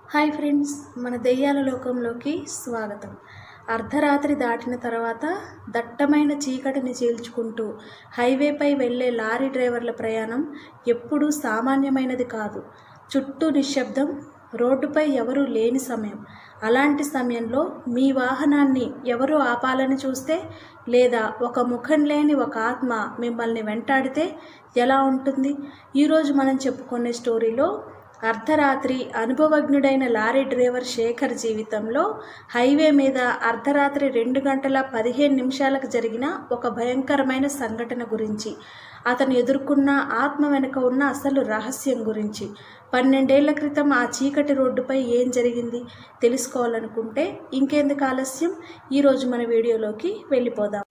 Hi friends, మన దెయ్యాల లోకంలోకి స్వాగతం. అర్ధరాత్రి దాటిన తర్వాత దట్టమైన చీకటిని చీల్చుకుంటూ హైవేపై వెళ్ళే లారీ డ్రైవర్ల ప్రయాణం ఎప్పుడూ సామాన్యమైనది కాదు. చుట్టూ నిశ్శబ్దం, రోడ్డుపై ఎవరూ లేని సమయం. అలాంటి సమయంలో మీ వాహనాన్ని ఎవరు ఆపాలని చూస్తే, లేదా ఒక ముఖం లేని ఒక ఆత్మ మిమ్మల్ని వెంటాడితే ఎలా ఉంటుంది? ఈరోజు మనం చెప్పుకునే స్టోరీలో అర్ధరాత్రి అనుభవజ్ఞుడైన లారీ డ్రైవర్ శేఖర్ జీవితంలో హైవే మీద అర్ధరాత్రి 2:15 జరిగిన ఒక భయంకరమైన సంఘటన గురించి, అతను ఎదుర్కొన్న ఆత్మ వెనుక ఉన్న అసలు రహస్యం గురించి, 12 ఏళ్ల క్రితం ఆ చీకటి రోడ్డుపై ఏం జరిగింది తెలుసుకోవాలనుకుంటే ఇంకెందుకు ఆలస్యం, ఈరోజు మన వీడియోలోకి వెళ్ళిపోదాం.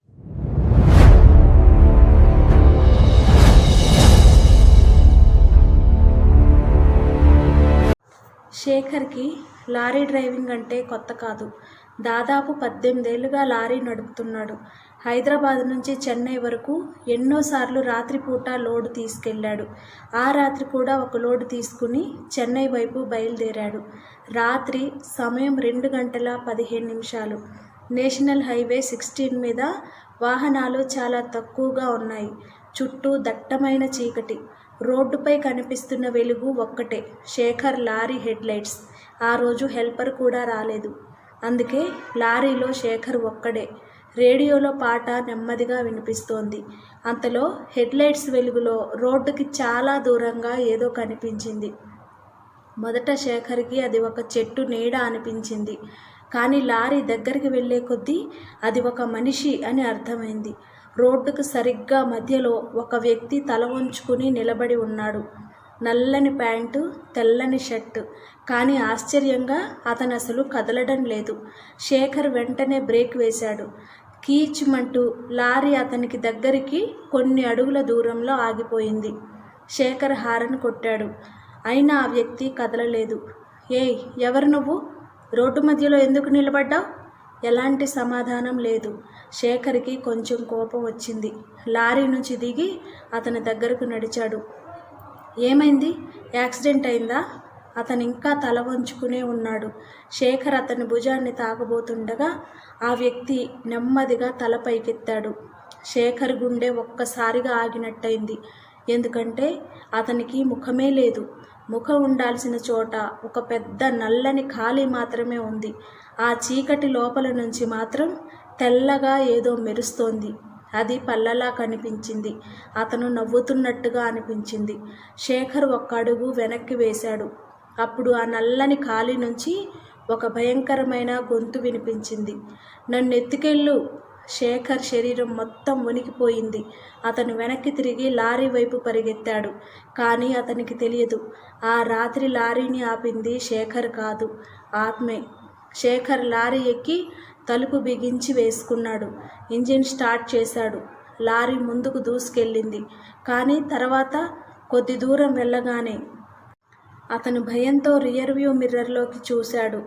శేఖర్కి లారీ డ్రైవింగ్ అంటే కొత్త కాదు. దాదాపు 18 ఏళ్లుగా లారీ నడుపుతున్నాడు. హైదరాబాద్ నుంచి చెన్నై వరకు ఎన్నోసార్లు రాత్రిపూట లోడు తీసుకెళ్లాడు. ఆ రాత్రి కూడా ఒక లోడు తీసుకుని చెన్నై వైపు బయలుదేరాడు. రాత్రి సమయం 2:15. నేషనల్ హైవే 16 మీద వాహనాలు చాలా తక్కువగా ఉన్నాయి. చుట్టూ దట్టమైన చీకటి. రోడ్డుపై కనిపిస్తున్న వెలుగు ఒక్కటే, శేఖర్ లారీ హెడ్లైట్స్. ఆ రోజు హెల్పర్ కూడా రాలేదు. అందుకే లారీలో శేఖర్ ఒక్కడే. రేడియోలో పాట నెమ్మదిగా వినిపిస్తోంది. అంతలో హెడ్లైట్స్ వెలుగులో రోడ్డుకి చాలా దూరంగా ఏదో కనిపించింది. మొదట శేఖర్కి అది ఒక చెట్టు నీడ అనిపించింది. కానీ లారీ దగ్గరికి వెళ్ళే కొద్దీ అది ఒక మనిషి అని అర్థమైంది. రోడ్డుకు సరిగ్గా మధ్యలో ఒక వ్యక్తి తల వంచుకుని నిలబడి ఉన్నాడు. నల్లని ప్యాంటు, తెల్లని షర్టు. కానీ ఆశ్చర్యంగా అతను అసలు కదలడం లేదు. శేఖర్ వెంటనే బ్రేక్ వేశాడు. కీచుమంటూ లారీ అతనికి దగ్గరికి కొన్ని అడుగుల దూరంలో ఆగిపోయింది. శేఖర్ హారన్ కొట్టాడు. అయినా ఆ వ్యక్తి కదలలేదు. ఏయ్, ఎవరు నువ్వు? రోడ్డు మధ్యలో ఎందుకు నిలబడ్డావు? ఎలాంటి సమాధానం లేదు. శేఖర్కి కొంచెం కోపం వచ్చింది. లారీ నుంచి దిగి అతని దగ్గరకు నడిచాడు. ఏమైంది? యాక్సిడెంట్ అయిందా? అతను ఇంకా తల వంచుకునే ఉన్నాడు. శేఖర్ అతని భుజాన్ని తాకబోతుండగా ఆ వ్యక్తి నెమ్మదిగా తల పైకెత్తాడు. శేఖర్ గుండె ఒక్కసారిగా ఆగినట్టయింది. ఎందుకంటే అతనికి ముఖమే లేదు. ముఖం ఉండాల్సిన చోట ఒక పెద్ద నల్లని ఖాళీ మాత్రమే ఉంది. ఆ చీకటి లోపల నుంచి మాత్రం తెల్లగా ఏదో మెరుస్తోంది. అది పల్లలా కనిపించింది. అతను నవ్వుతున్నట్టుగా అనిపించింది. శేఖర్ ఒక్క అడుగు వెనక్కి వేశాడు. అప్పుడు ఆ నల్లని ఖాళీ నుంచి ఒక భయంకరమైన గొంతు వినిపించింది. నన్ను ఎత్తుకెళ్ళు. శేఖర్ శరీరం మొత్తం వణికిపోయింది. అతను వెనక్కి తిరిగి లారీ వైపు పరిగెత్తాడు. కానీ అతనికి తెలియదు, ఆ రాత్రి లారీని ఆపింది శేఖర్ కాదు, ఆత్మే. శేఖర్ లారీ ఎక్కి తలుపు బిగించి వేసుకున్నాడు. ఇంజిన్ స్టార్ట్ చేశాడు. లారీ ముందుకు దూసుకెళ్ళింది. కానీ తర్వాత కొద్ది దూరం వెళ్ళగానే అతను భయంతో రియర్ వ్యూ మిర్రర్లోకి చూశాడు.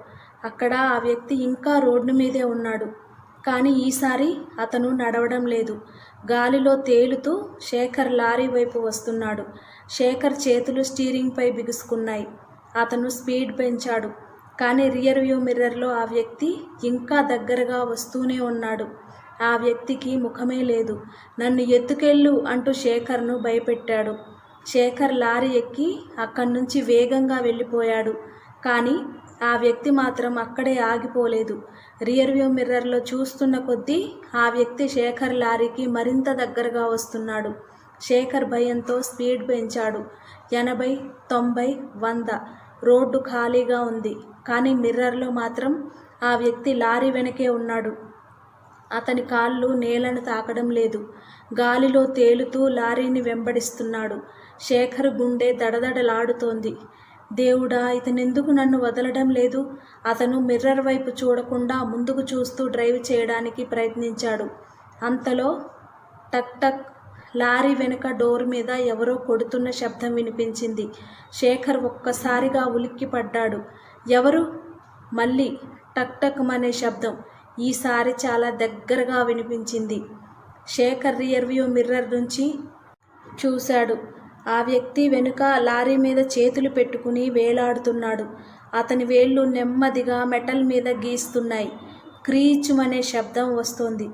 అక్కడ ఆ వ్యక్తి ఇంకా రోడ్డు మీదే ఉన్నాడు. కానీ ఈసారి అతను నడవడం లేదు. గాలిలో తేలుతూ శేఖర్ లారీ వైపు వస్తున్నాడు. శేఖర్ చేతులు స్టీరింగ్పై బిగుసుకున్నాయి. అతను స్పీడ్ పెంచాడు. కానీ రియర్ వ్యూ మిర్రర్లో ఆ వ్యక్తి ఇంకా దగ్గరగా వస్తూనే ఉన్నాడు. ఆ వ్యక్తికి ముఖమే లేదు. నన్ను ఎత్తుకెళ్ళు అంటూ శేఖర్ను భయపెట్టాడు. శేఖర్ లారీ ఎక్కి అక్కడి నుంచి వేగంగా వెళ్ళిపోయాడు. కానీ ఆ వ్యక్తి మాత్రం అక్కడే ఆగిపోలేదు. రియర్ వ్యూ మిర్రర్లో చూస్తున్న కొద్దీ ఆ వ్యక్తి శేఖర్ లారీకి మరింత దగ్గరగా వస్తున్నాడు. శేఖర్ భయంతో స్పీడ్ పెంచాడు. 80, 90, 100. రోడ్డు ఖాళీగా ఉంది. కానీ మిర్రర్లో మాత్రం ఆ వ్యక్తి లారీ వెనకే ఉన్నాడు. అతని కాళ్ళు నేలను తాకడం లేదు. గాలిలో తేలుతూ లారీని వెంబడిస్తున్నాడు. శేఖర్ గుండె దడదడలాడుతోంది. దేవుడా, ఇతనెందుకు నన్ను వదలడం లేదు? అతను మిర్రర్ వైపు చూడకుండా ముందుకు చూస్తూ డ్రైవ్ చేయడానికి ప్రయత్నించాడు. అంతలో టక్ టక్, లారీ వెనుక డోర్ మీద ఎవరో కొడుతున్న శబ్దం వినిపించింది. శేఖర్ ఒక్కసారిగా ఉలిక్కిపడ్డాడు. ఎవరు? మళ్ళీ టక్ టక్ అనే శబ్దం. ఈసారి చాలా దగ్గరగా వినిపించింది. శేఖర్ రియర్ వ్యూ మిర్రర్ నుంచి చూశాడు. ఆ వ్యక్తి వెనుక లారీ మీద చేతులు పెట్టుకుని వేలాడుతున్నాడు. అతని వేళ్ళు నెమ్మదిగా మెటల్ మీద గీస్తున్నాయి. క్రీచుమనే శబ్దం వస్తోంది.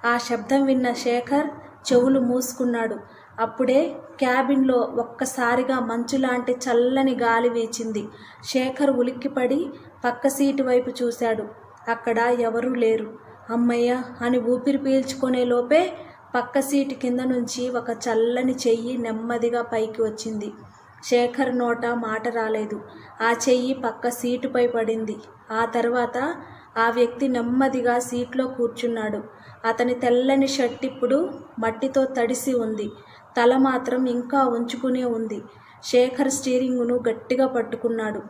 ఆ శబ్దం విన్న శేఖర్ చెవులు మూసుకున్నాడు. అప్పుడే క్యాబిన్లో ఒక్కసారిగా మంచులాంటి చల్లని గాలి వీచింది. శేఖర్ ఉలిక్కిపడి పక్క సీటు వైపు చూశాడు. అక్కడ ఎవరూ లేరు. అమ్మయ్య అని ఊపిరి పీల్చుకునే లోపే పక్క సీటు కింద నుంచి ఒక చల్లని చెయ్యి నెమ్మదిగా పైకి వచ్చింది. శేఖర్ నోట మాట రాలేదు. ఆ చెయ్యి పక్క సీటుపై పడింది. ఆ తర్వాత ఆ వ్యక్తి నెమ్మదిగా సీట్లో కూర్చున్నాడు. అతని తెల్లని షర్ట్ ఇప్పుడు మట్టితో తడిసి ఉంది. తల మాత్రం ఇంకా ఉంచుకునే ఉంది. శేఖర్ స్టీరింగును గట్టిగా పట్టుకున్నాడు.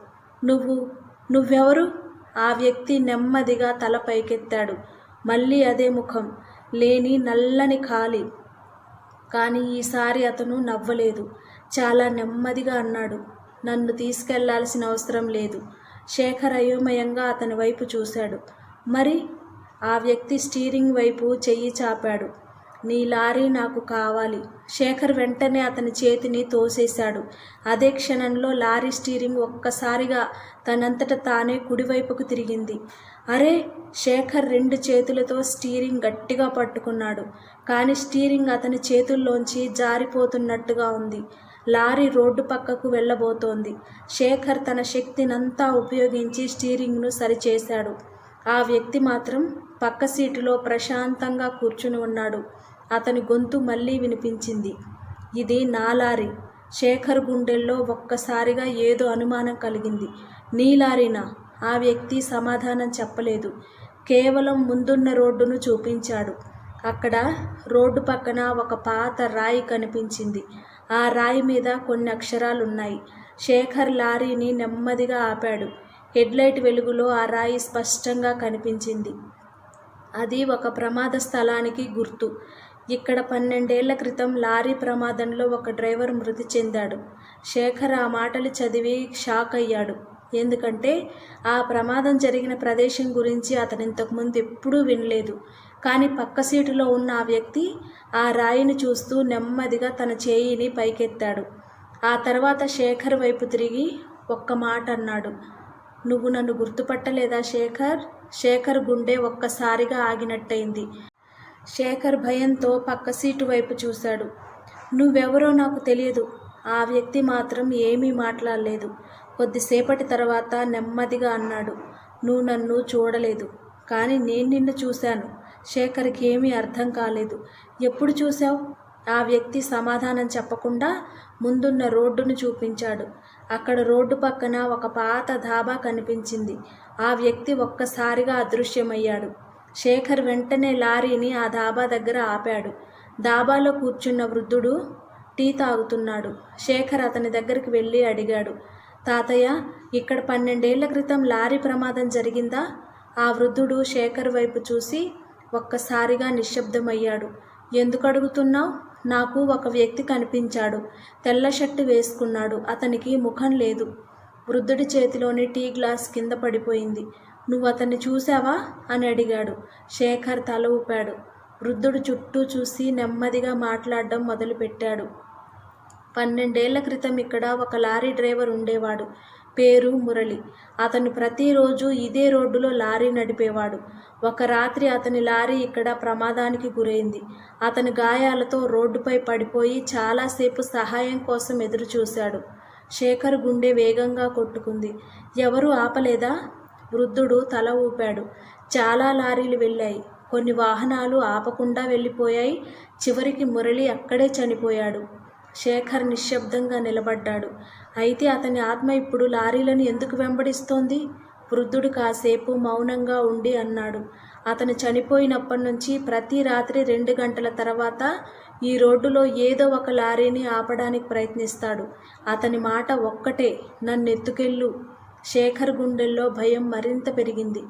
నువ్వెవరు? ఆ వ్యక్తి నెమ్మదిగా తల పైకెత్తాడు. మళ్ళీ అదే ముఖం, లేని నల్లని ఖాళీ. కానీ ఈసారి అతను నవ్వలేదు. చాలా నెమ్మదిగా అన్నాడు, నన్ను తీసుకెళ్లాల్సిన అవసరం లేదు. శేఖర్ అయోమయంగా అతని వైపు చూశాడు. మరి? ఆ వ్యక్తి స్టీరింగ్ వైపు చెయ్యి చాపాడు. నీ లారీ నాకు కావాలి. శేఖర్ వెంటనే అతని చేతిని తోసేశాడు. అదే క్షణంలో లారీ స్టీరింగ్ ఒక్కసారిగా తనంతట తానే కుడివైపుకు తిరిగింది. అరే! శేఖర్ 2 చేతులతో స్టీరింగ్ గట్టిగా పట్టుకున్నాడు. కానీ స్టీరింగ్ అతని చేతుల్లోంచి జారిపోతున్నట్టుగా ఉంది. లారీ రోడ్డు పక్కకు వెళ్ళబోతోంది. శేఖర్ తన శక్తినంతా ఉపయోగించి స్టీరింగ్ను సరిచేశాడు. ఆ వ్యక్తి మాత్రం పక్క సీటులో ప్రశాంతంగా కూర్చుని ఉన్నాడు. అతని గొంతు మళ్ళీ వినిపించింది. ఇది నా లారీ. శేఖర్ గుండెల్లో ఒక్కసారిగా ఏదో అనుమానం కలిగింది. నీ లారీనా? ఆ వ్యక్తి సమాధానం చెప్పలేదు. కేవలం ముందున్న రోడ్డును చూపించాడు. అక్కడ రోడ్డు పక్కన ఒక పాత రాయి కనిపించింది. ఆ రాయి మీద కొన్ని అక్షరాలున్నాయి. శేఖర్ లారీని నెమ్మదిగా ఆపాడు. హెడ్లైట్ వెలుగులో ఆ రాయి స్పష్టంగా కనిపించింది. అది ఒక ప్రమాద స్థలానికి గుర్తు. ఇక్కడ 12 ఏళ్ల క్రితం లారీ ప్రమాదంలో ఒక డ్రైవర్ మృతి చెందాడు. శేఖర్ ఆ మాటలు చదివి షాక్ అయ్యాడు. ఎందుకంటే ఆ ప్రమాదం జరిగిన ప్రదేశం గురించి అతను ఇంతకుముందు ఎప్పుడూ వినలేదు. కానీ పక్క సీటులో ఉన్న ఆ వ్యక్తి ఆ రాయిని చూస్తూ నెమ్మదిగా తన చేయిని పైకెత్తాడు. ఆ తర్వాత శేఖర్ వైపు తిరిగి ఒక్క మాట అన్నాడు. నువ్వు నన్ను గుర్తుపట్టలేదా శేఖర్? శేఖర్ గుండె ఒక్కసారిగా ఆగినట్టయింది. శేఖర్ భయంతో పక్క సీటు వైపు చూశాడు. నువ్వెవరో నాకు తెలియదు. ఆ వ్యక్తి మాత్రం ఏమీ మాట్లాడలేదు. కొద్దిసేపటి తర్వాత నెమ్మదిగా అన్నాడు. నువ్వు నన్ను చూడలేదు, కానీ నేను నిన్ను చూశాను. శేఖర్కి ఏమీ అర్థం కాలేదు. ఎప్పుడు చూశావు? ఆ వ్యక్తి సమాధానం చెప్పకుండా ముందున్న రోడ్డును చూపించాడు. అక్కడ రోడ్డు పక్కన ఒక పాత ధాబా కనిపించింది. ఆ వ్యక్తి ఒక్కసారిగా అదృశ్యమయ్యాడు. శేఖర్ వెంటనే లారీని ఆ ధాబా దగ్గర ఆపాడు. ధాబాలో కూర్చున్న వృద్ధుడు టీ తాగుతున్నాడు. శేఖర్ అతని దగ్గరికి వెళ్ళి అడిగాడు, తాతయ్య, ఇక్కడ 12 ఏళ్ల క్రితం లారీ ప్రమాదం జరిగిందా? ఆ వృద్ధుడు శేఖర్ వైపు చూసి ఒక్కసారిగా నిశ్శబ్దమయ్యాడు. ఎందుకు అడుగుతున్నావు? నాకు ఒక వ్యక్తి కనిపించాడు. తెల్ల షర్టు వేసుకున్నాడు. అతనికి ముఖం లేదు. వృద్ధుడి చేతిలోని టీ గ్లాస్ కింద పడిపోయింది. నువ్వు అతన్ని చూసావా అని అడిగాడు. శేఖర్ తల ఊపాడు. వృద్ధుడు చుట్టూ చూసి నెమ్మదిగా మాట్లాడడం మొదలుపెట్టాడు. 12 ఏళ్ల క్రితం ఇక్కడ ఒక లారీ డ్రైవర్ ఉండేవాడు. పేరు మురళి. అతను ప్రతిరోజు ఇదే రోడ్డులో లారీ నడిపేవాడు. ఒక రాత్రి అతని లారీ ఇక్కడ ప్రమాదానికి గురైంది. అతని గాయాలతో రోడ్డుపై పడిపోయి చాలాసేపు సహాయం కోసం ఎదురుచూశాడు. శేఖర్ గుండె వేగంగా కొట్టుకుంది. ఎవరూ ఆపలేదా? వృద్ధుడు తల ఊపాడు. చాలా లారీలు వెళ్ళాయి. కొన్ని వాహనాలు ఆపకుండా వెళ్ళిపోయాయి. చివరికి మురళి అక్కడే చనిపోయాడు. శేఖర్ నిశ్శబ్దంగా నిలబడ్డాడు. అయితే అతని ఆత్మ ఇప్పుడు లారీలను ఎందుకు వెంబడిస్తోంది? వృద్ధుడు కాసేపు మౌనంగా ఉండి అన్నాడు. అతను చనిపోయినప్పటి నుంచి ప్రతి రాత్రి 2 గంటల తర్వాత ఈ రోడ్డులో ఏదో ఒక లారీని ఆపడానికి ప్రయత్నిస్తాడు. అతని మాట ఒక్కటే, నన్నెత్తుకెళ్ళు. శేఖర్ గుండెల్లో భయం మరింత పెరిగింది.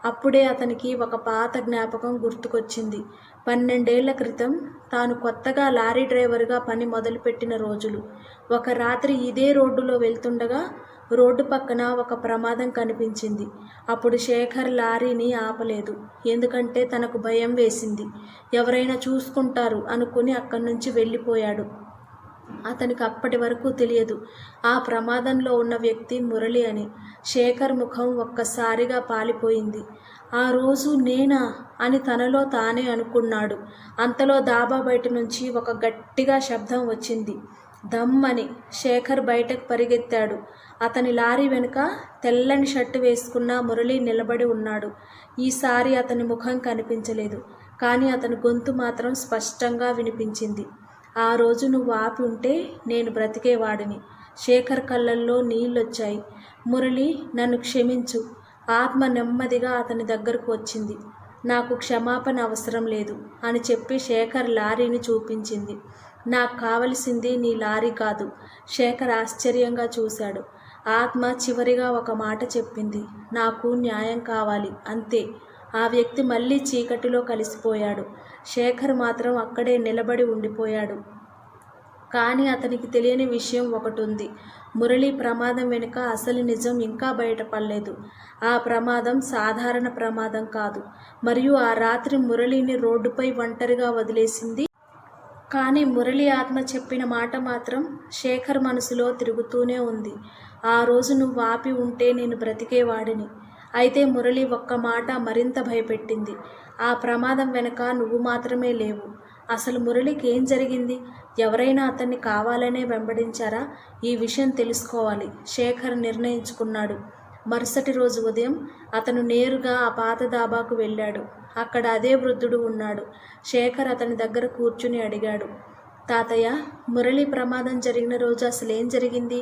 అప్పుడే అతనికి ఒక పాత జ్ఞాపకం గుర్తుకొచ్చింది. 12 ఏళ్ల క్రితం తాను కొత్తగా లారీ డ్రైవర్గా పని మొదలుపెట్టిన రోజులు. ఒక రాత్రి ఇదే రోడ్డులో వెళ్తుండగా రోడ్డు పక్కన ఒక ప్రమాదం కనిపించింది. అప్పుడు శేఖర్ లారీని ఆపలేదు. ఎందుకంటే తనకు భయం వేసింది. ఎవరైనా చూసుకుంటారు అనుకుని అక్కడి నుంచి వెళ్ళిపోయాడు. అతనికి అప్పటి వరకు తెలియదు ఆ ప్రమాదంలో ఉన్న వ్యక్తి మురళి అని. శేఖర్ ముఖం ఒక్కసారిగా పాలిపోయింది. ఆ రోజు నేనా అని తనలో తానే అనుకున్నాడు. అంతలో దాబా బయట నుంచి ఒక గట్టిగా శబ్దం వచ్చింది. దమ్ అని. శేఖర్ బయటకు పరిగెత్తాడు. అతని లారీ వెనుక తెల్లని షర్టు వేసుకున్న మురళి నిలబడి ఉన్నాడు. ఈసారి అతని ముఖం కనిపించలేదు, కానీ అతని గొంతు మాత్రం స్పష్టంగా వినిపించింది. ఆ రోజు నువ్వు ఆపి ఉంటే నేను బ్రతికేవాడిని. శేఖర్ కళ్ళల్లో నీళ్ళొచ్చాయి. మురళి, నన్ను క్షమించు. ఆత్మ నెమ్మదిగా అతని దగ్గరకు వచ్చింది. నాకు క్షమాపణ అవసరం లేదు అని చెప్పి శేఖర్ లారీని చూపించింది. నాకు కావలసింది నీ లారీ కాదు. శేఖర్ ఆశ్చర్యంగా చూశాడు. ఆత్మ చివరిగా ఒక మాట చెప్పింది, నాకు న్యాయం కావాలి, అంతే. ఆ వ్యక్తి మళ్ళీ చీకటిలో కలిసిపోయాడు. శేఖర్ మాత్రం అక్కడే నిలబడి ఉండిపోయాడు. కానీ అతనికి తెలియని విషయం ఒకటి ఉంది. మురళి ప్రమాదం వెనుక అసలు నిజం ఇంకా బయటపడలేదు. ఆ ప్రమాదం సాధారణ ప్రమాదం కాదు. మరియు ఆ రాత్రి మురళిని రోడ్డుపై ఒంటరిగా వదిలేసింది. కానీ మురళి ఆత్మ చెప్పిన మాట మాత్రం శేఖర్ మనసులో తిరుగుతూనే ఉంది. ఆ రోజు నువ్వు ఆపి ఉంటే నేను బ్రతికేవాడిని. అయితే మురళి ఒక్క మాట మరింత భయపెట్టింది. ఆ ప్రమాదం వెనక నువ్వు మాత్రమే లేవు. అసలు మురళికి ఏం జరిగింది? ఎవరైనా అతన్ని కావాలనే వెంబడించారా? ఈ విషయం తెలుసుకోవాలి శేఖర్ నిర్ణయించుకున్నాడు. మరుసటి రోజు ఉదయం అతను నేరుగా ఆ పాత దాబాకు వెళ్ళాడు. అక్కడ అదే వృద్ధుడు ఉన్నాడు. శేఖర్ అతని దగ్గర కూర్చుని అడిగాడు, తాతయ్య, మురళి ప్రమాదం జరిగిన రోజు అసలేం జరిగింది?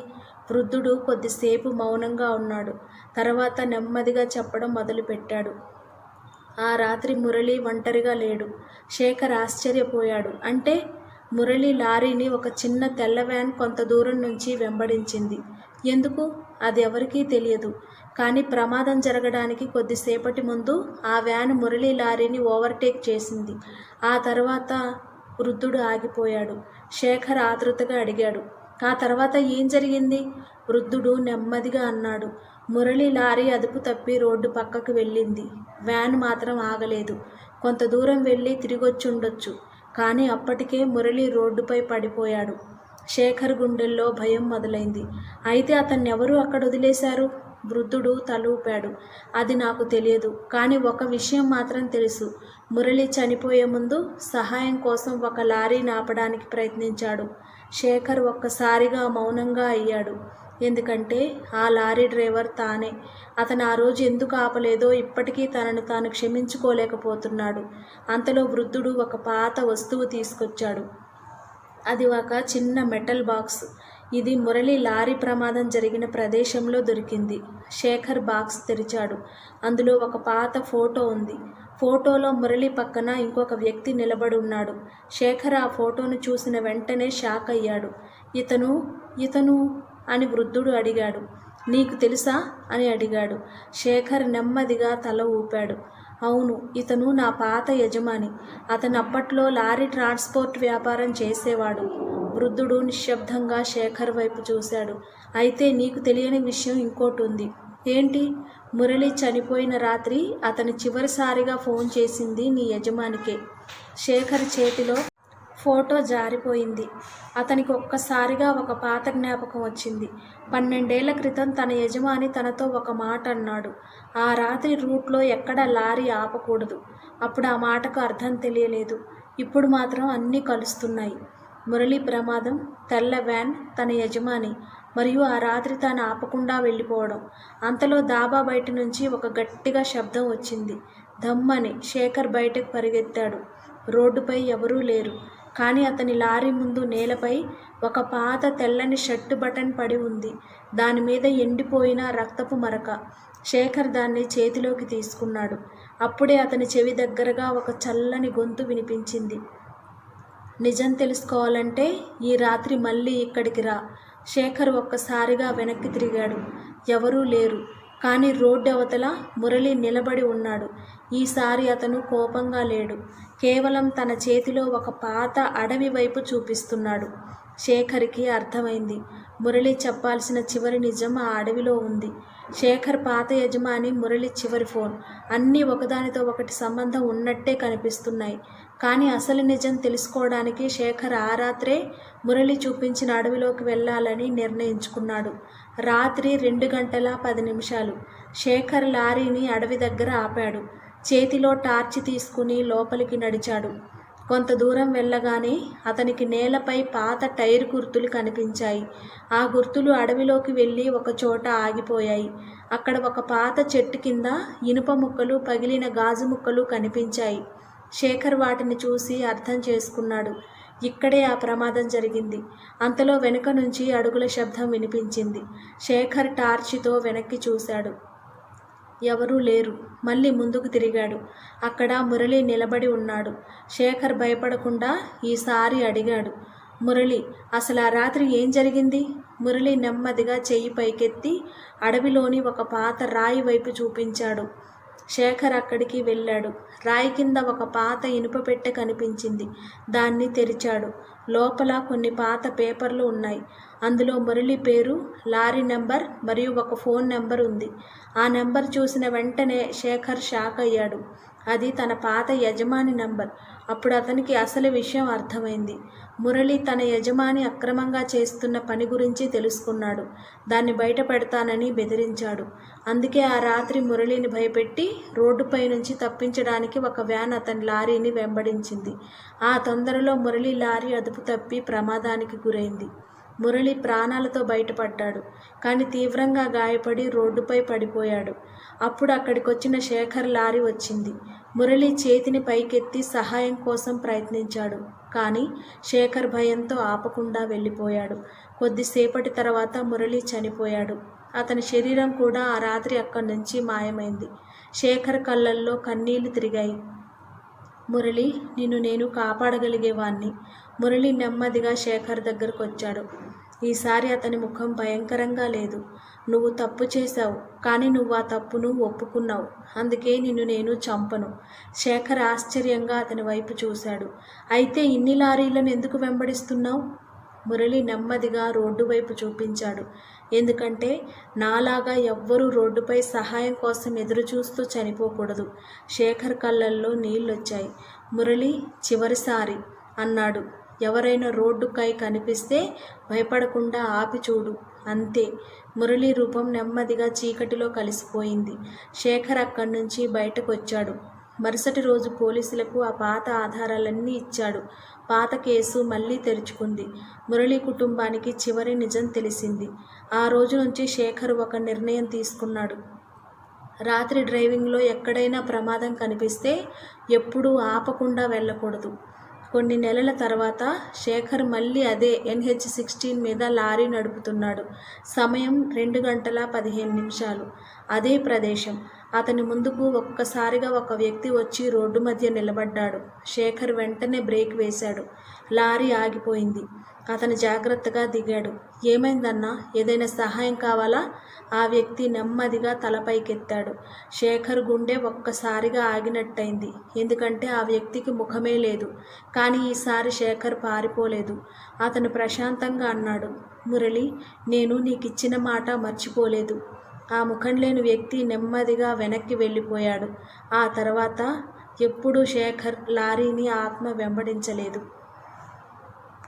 వృద్ధుడు కొద్దిసేపు మౌనంగా ఉన్నాడు. తర్వాత నెమ్మదిగా చెప్పడం మొదలుపెట్టాడు. ఆ రాత్రి మురళి ఒంటరిగా లేడు. శేఖర్ ఆశ్చర్యపోయాడు. అంటే? మురళి లారీని ఒక చిన్న తెల్ల వ్యాన్ కొంత దూరం నుంచి వెంబడించింది. ఎందుకు? అది ఎవరికీ తెలియదు. కానీ ప్రమాదం జరగడానికి కొద్దిసేపటి ముందు ఆ వ్యాన్ మురళి లారీని ఓవర్టేక్ చేసింది. ఆ తర్వాత వృద్ధుడు ఆగిపోయాడు. శేఖర్ ఆతృతగా అడిగాడు, ఆ తర్వాత ఏం జరిగింది? వృద్ధుడు నెమ్మదిగా అన్నాడు, మురళి లారీ అదుపు తప్పి రోడ్డు పక్కకు వెళ్ళింది. వ్యాన్ మాత్రం ఆగలేదు. కొంత దూరం వెళ్ళి తిరిగొచ్చుండొచ్చు. కానీ అప్పటికే మురళి రోడ్డుపై పడిపోయాడు. శేఖర్ గుండెల్లో భయం మొదలైంది. అయితే అతన్నెవరూ అక్కడ వదిలేశారు? వృద్ధుడు తలూపాడు. అది నాకు తెలియదు. కానీ ఒక విషయం మాత్రం తెలుసు. మురళి చనిపోయే ముందు సహాయం కోసం ఒక లారీని ఆపడానికి ప్రయత్నించాడు. శేఖర్ ఒక్కసారిగా మౌనంగా అయ్యాడు. ఎందుకంటే ఆ లారీ డ్రైవర్ తానే. అతను ఆ రోజు ఎందుకు ఆపలేదో ఇప్పటికీ తనను తాను క్షమించుకోలేకపోతున్నాడు. అంతలో వృద్ధుడు ఒక పాత వస్తువు తీసుకొచ్చాడు. అది ఒక చిన్న మెటల్ బాక్స్. ఇది మురళి లారీ ప్రమాదం జరిగిన ప్రదేశంలో దొరికింది. శేఖర్ బాక్స్ తెరిచాడు. అందులో ఒక పాత ఫోటో ఉంది. ఫోటోలో మురళి పక్కన ఇంకొక వ్యక్తి నిలబడి ఉన్నాడు. శేఖర్ ఆ ఫోటోను చూసిన వెంటనే షాక్ అయ్యాడు. ఇతను అని వృద్ధుడు అడిగాడు. నీకు తెలుసా అని అడిగాడు. శేఖర్ నెమ్మదిగా తల ఊపాడు. అవును, ఇతను నా పాత యజమాని. అతను అప్పట్లో లారీ ట్రాన్స్పోర్ట్ వ్యాపారం చేసేవాడు. వృద్ధుడు నిశ్శబ్దంగా శేఖర్ వైపు చూశాడు. అయితే నీకు తెలియని విషయం ఇంకోటి ఉంది. ఏంటి? మురళి చనిపోయిన రాత్రి అతను చివరిసారిగా ఫోన్ చేసింది నీ యజమానికే. శేఖర్ చేతిలో ఫోటో జారిపోయింది. అతనికి ఒక్కసారిగా ఒక పాత జ్ఞాపకం వచ్చింది. 12 ఏళ్ల క్రితం తన యజమాని తనతో ఒక మాట అన్నాడు. ఆ రాత్రి రూట్లో ఎక్కడా లారీ ఆపకూడదు. అప్పుడు ఆ మాటకు అర్థం తెలియలేదు. ఇప్పుడు మాత్రం అన్నీ కలుస్తున్నాయి. మురళి ప్రమాదం, తెల్ల వ్యాన్, తన యజమాని, మరియు ఆ రాత్రి తాను ఆపకుండా వెళ్ళిపోవడం. అంతలో దాబా బయట నుంచి ఒక గట్టిగా శబ్దం వచ్చింది. ధమ్మని. శేఖర్ బయటకు పరిగెత్తాడు. రోడ్డుపై ఎవరూ లేరు. కానీ అతని లారీ ముందు నేలపై ఒక పాత తెల్లని షర్టు బటన్ పడి ఉంది. దాని మీద ఎండిపోయిన రక్తపు మరక. శేఖర్ దాన్ని చేతిలోకి తీసుకున్నాడు. అప్పుడే అతని చెవి దగ్గరగా ఒక చల్లని గొంతు వినిపించింది. నిజం తెలుసుకోవాలంటే ఈ రాత్రి మళ్ళీ ఇక్కడికి రా. శేఖర్ ఒక్కసారిగా వెనక్కి తిరిగాడు. ఎవరూ లేరు. కానీ రోడ్డు అవతల మురళి నిలబడి ఉన్నాడు. ఈసారి అతను కోపంగా లేడు. కేవలం తన చేతిలో ఒక పాత అడవి వైపు చూపిస్తున్నాడు. శేఖర్కి అర్థమైంది. మురళి చెప్పాల్సిన చివరి నిజం ఆ అడవిలో ఉంది. శేఖర్ పాత యజమాని, మురళి చివరి ఫోన్ అన్నీ ఒకదానితో ఒకటి సంబంధం ఉన్నట్టే కనిపిస్తున్నాయి. కానీ అసలు నిజం తెలుసుకోవడానికి శేఖర్ ఆ రాత్రే మురళి చూపించిన అడవిలోకి వెళ్ళాలని నిర్ణయించుకున్నాడు. రాత్రి 2:10 శేఖర్ లారీని అడవి దగ్గర ఆపాడు. చేతిలో టార్చి తీసుకుని లోపలికి నడిచాడు. కొంత దూరం వెళ్ళగానే అతనికి నేలపై పాత టైర్ గుర్తులు కనిపించాయి. ఆ గుర్తులు అడవిలోకి వెళ్ళి ఒక చోట ఆగిపోయాయి. అక్కడ ఒక పాత చెట్టు కింద ఇనుప ముక్కలు, పగిలిన గాజు ముక్కలు కనిపించాయి. శేఖర్ వాటిని చూసి అర్థం చేసుకున్నాడు. ఇక్కడే ఆ ప్రమాదం జరిగింది. అంతలో వెనుక నుంచి అడుగుల శబ్దం వినిపించింది. శేఖర్ టార్చితో వెనక్కి చూశాడు. ఎవరూ లేరు. మళ్ళీ ముందుకు తిరిగాడు. అక్కడ మురళి నిలబడి ఉన్నాడు. శేఖర్ భయపడకుండా ఈసారి అడిగాడు, మురళి, అసలు ఆ రాత్రి ఏం జరిగింది? మురళి నెమ్మదిగా చెయ్యి పైకెత్తి అడవిలోని ఒక పాత రాయి వైపు చూపించాడు. శేఖర్ అక్కడికి వెళ్ళాడు. రాయి కింద ఒక పాత ఇనుప పెట్టె కనిపించింది. దాన్ని తెరిచాడు. లోపల కొన్ని పాత పేపర్లు ఉన్నాయి. అందులో మురళి పేరు, లారీ నెంబర్ మరియు ఒక ఫోన్ నెంబర్ ఉంది. ఆ నెంబర్ చూసిన వెంటనే శేఖర్ షాక్ అయ్యాడు. అది తన పాత యజమాని నెంబర్. అప్పుడు అతనికి అసలు విషయం అర్థమైంది. మురళి తన యజమాని అక్రమంగా చేస్తున్న పని గురించి తెలుసుకున్నాడు. దాన్ని బయట పెడతానని బెదిరించాడు. అందుకే ఆ రాత్రి మురళిని భయపెట్టి రోడ్డుపై నుంచి తప్పించడానికి ఒక వ్యాన్ అతని లారీని వెంబడించింది. ఆ తొందరలో మురళి లారీ అదుపు తప్పి ప్రమాదానికి గురైంది. మురళి ప్రాణాలతో బయటపడ్డాడు. కానీ తీవ్రంగా గాయపడి రోడ్డుపై పడిపోయాడు. అప్పుడు అక్కడికొచ్చిన శేఖర్ లారీ వచ్చింది. మురళి చేతిని పైకెత్తి సహాయం కోసం ప్రయత్నించాడు. కానీ శేఖర్ భయంతో ఆపకుండా వెళ్ళిపోయాడు. కొద్దిసేపటి తర్వాత మురళి చనిపోయాడు. అతని శరీరం కూడా ఆ రాత్రి అక్కడి నుంచి మాయమైంది. శేఖర్ కళ్ళల్లో కన్నీళ్లు తిరిగాయి. మురళి, నిన్ను నేను కాపాడగలిగేవాణ్ణి. మురళి నెమ్మదిగా శేఖర్ దగ్గరకు వచ్చాడు. ఈసారి అతని ముఖం భయంకరంగా లేదు. నువ్వు తప్పు చేశావు, కానీ నువ్వు ఆ తప్పును ఒప్పుకున్నావు. అందుకే నిన్ను నేను చంపను. శేఖర్ ఆశ్చర్యంగా అతని వైపు చూశాడు. అయితే ఇన్ని లారీలను ఎందుకు వెంబడిస్తున్నావు? మురళి నెమ్మదిగా రోడ్డు వైపు చూపించాడు. ఎందుకంటే నాలాగా ఎవ్వరూ రోడ్డుపై సహాయం కోసం ఎదురు చూస్తూ చనిపోకూడదు. శేఖర్ కళ్ళల్లో నీళ్ళొచ్చాయి. మురళి, చివరిసారి అన్నాడు. ఎవరైనా రోడ్డుకై కనిపిస్తే భయపడకుండా ఆపి చూడు, అంతే. మురళి రూపం నెమ్మదిగా చీకటిలో కలిసిపోయింది. శేఖర్ అక్కడి నుంచి బయటకు వచ్చాడు. మరుసటి రోజు పోలీసులకు ఆ పాత ఆధారాలన్నీ ఇచ్చాడు. పాత కేసు మళ్ళీ తెరుచుకుంది. మురళి కుటుంబానికి చివరి నిజం తెలిసింది. ఆ రోజు నుంచి శేఖర్ ఒక నిర్ణయం తీసుకున్నాడు. రాత్రి డ్రైవింగ్లో ఎక్కడైనా ప్రమాదం కనిపిస్తే ఎప్పుడూ ఆపకుండా వెళ్ళకూడదు. కొన్ని నెలల తర్వాత శేఖర్ మళ్ళీ అదే NH-16 మీద లారీ నడుపుతున్నాడు. సమయం 2:15. అదే ప్రదేశం. అతని ముందుకు ఒక్కసారిగా ఒక వ్యక్తి వచ్చి రోడ్డు మధ్య నిలబడ్డాడు. శేఖర్ వెంటనే బ్రేక్ వేశాడు. లారీ ఆగిపోయింది. అతను జాగ్రత్తగా దిగాడు. ఏమైందన్నా, ఏదైనా సహాయం కావాలా? ఆ వ్యక్తి నెమ్మదిగా తలపైకెత్తాడు. శేఖర్ గుండె ఒక్కసారిగా ఆగినట్టయింది. ఎందుకంటే ఆ వ్యక్తికి ముఖమే లేదు. కానీ ఈసారి శేఖర్ పారిపోలేదు. అతను ప్రశాంతంగా అన్నాడు, మురళి, నేను నీకిచ్చిన మాట మర్చిపోలేదు. ఆ ముఖం లేని వ్యక్తి నెమ్మదిగా వెనక్కి వెళ్ళిపోయాడు. ఆ తర్వాత ఎప్పుడూ శేఖర్ లారీని ఆత్మ వెంబడించలేదు.